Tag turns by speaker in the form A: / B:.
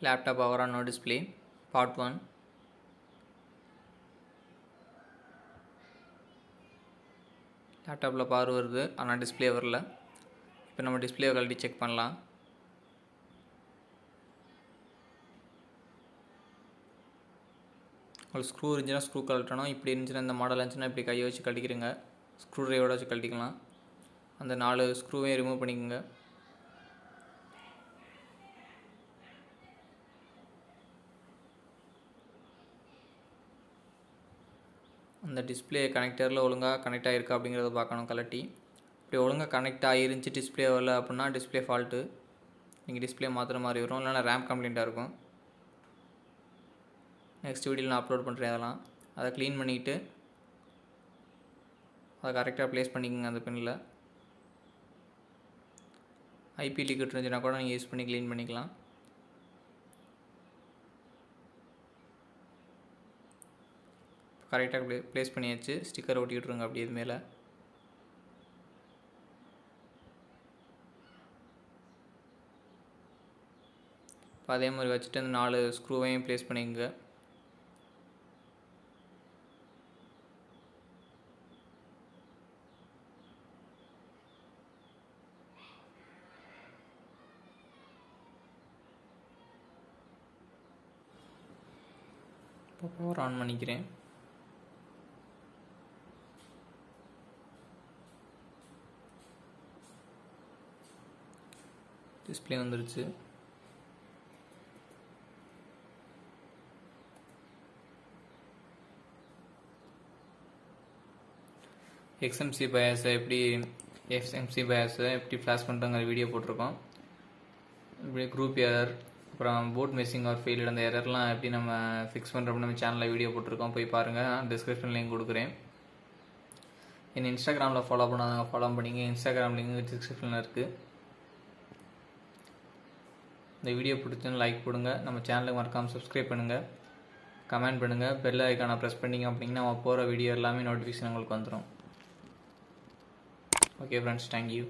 A: laptop power on no display. Part 1. லேப்டாப்பில் power வருது ஆனால் டிஸ்பிளே வரல. இப்போ நம்ம டிஸ்பிளே கழட்டி செக் பண்ணலாம். ஒரு ஸ்க்ரூ இருந்துச்சுன்னா ஸ்க்ரூ கழட்டணும். இப்படி இருந்துச்சுன்னா இந்த மாடல் இருந்துச்சுன்னா இப்படி கையை வச்சு கழட்டிக்கிறங்க. ஸ்க்ரூ ட்ரைவரோட வச்சு கழட்டிக்கலாம். அந்த 4 ஸ்க்ரூவையும் ரிமூவ் பண்ணிக்கோங்க. அந்த டிஸ்பிளே கனெக்டரில் ஒழுங்காக கனெக்ட் ஆகிருக்கா அப்படிங்கிறத பார்க்கணும் கழட்டி. இப்படி ஒழுங்காக கனெக்ட் ஆகிருந்துச்சி டிஸ்பிளே வரல அப்படின்னா டிஸ்பிளே ஃபால்ட்டு. நீங்கள் டிஸ்பிளே மாற்றுற மாதிரி வரும், இல்லைனா ரேம் கம்ப்ளைண்ட்டாக இருக்கும். நெக்ஸ்ட் வீடியோவில் நான் அப்லோட் பண்ணுறேன். அதெல்லாம் அதை க்ளீன் பண்ணிவிட்டு அதை கரெக்டாக ப்ளேஸ் பண்ணிக்கோங்க. அந்த பின்னில் ஐபி லீக்கெட் இருந்துச்சுன்னா கூட நீங்கள் யூஸ் பண்ணி க்ளீன் பண்ணிக்கலாம். கரெக்டாக ப்ளேஸ் பண்ணியாச்சு. ஸ்டிக்கர் ஒட்டி விட்ருங்க அப்படி இது மேலே. இப்போ அதே மாதிரி வச்சுட்டு அந்த 4 ஸ்க்ரூவையும் ப்ளேஸ் பண்ணிக்கோங்க. இப்போ பவர் ஆன் பண்ணிக்கிறேன். டிஸ்பிளே வந்துருச்சு. எக்ஸ்எம்சி பயாஸை எப்படி ஃப்ளாஷ் பண்ணுறங்கிற வீடியோ போட்டிருக்கோம். இப்படி குரூப் எரர், அப்புறம் போட் மிஸ்ஸிங் ஆர் ஃபெயில்டு, அந்த எரர்லாம் எப்படி நம்ம ஃபிக்ஸ் பண்ணுறோம்னு நம்ம சேனலில் வீடியோ போட்டிருக்கோம். போய் பாருங்கள். நான் டிஸ்கிரிப்ஷன் லிங்க் கொடுக்குறேன். என்னை இன்ஸ்டாகிராமில் ஃபாலோ பண்ணாதவங்க ஃபாலோ பண்ணிங்க. இன்ஸ்டாகிராம் லிங்க் டிஸ்கிரிப்ஷனில் இருக்குது. இந்த வீடியோ பிடிச்சுன்னு லைக் கொடுங்க. நம்ம சேனலுக்கு மறக்காமல் சப்ஸ்கிரைப் பண்ணுங்கள், கமெண்ட் பண்ணுங்கள். பெல் ஐக்கானை ப்ரெஸ் பண்ணிங்க அப்படின்னா நம்ம போகிற வீடியோ எல்லாமே நோட்டிஃபிகேஷன் உங்களுக்கு வந்துடும். Okay friends, thank you.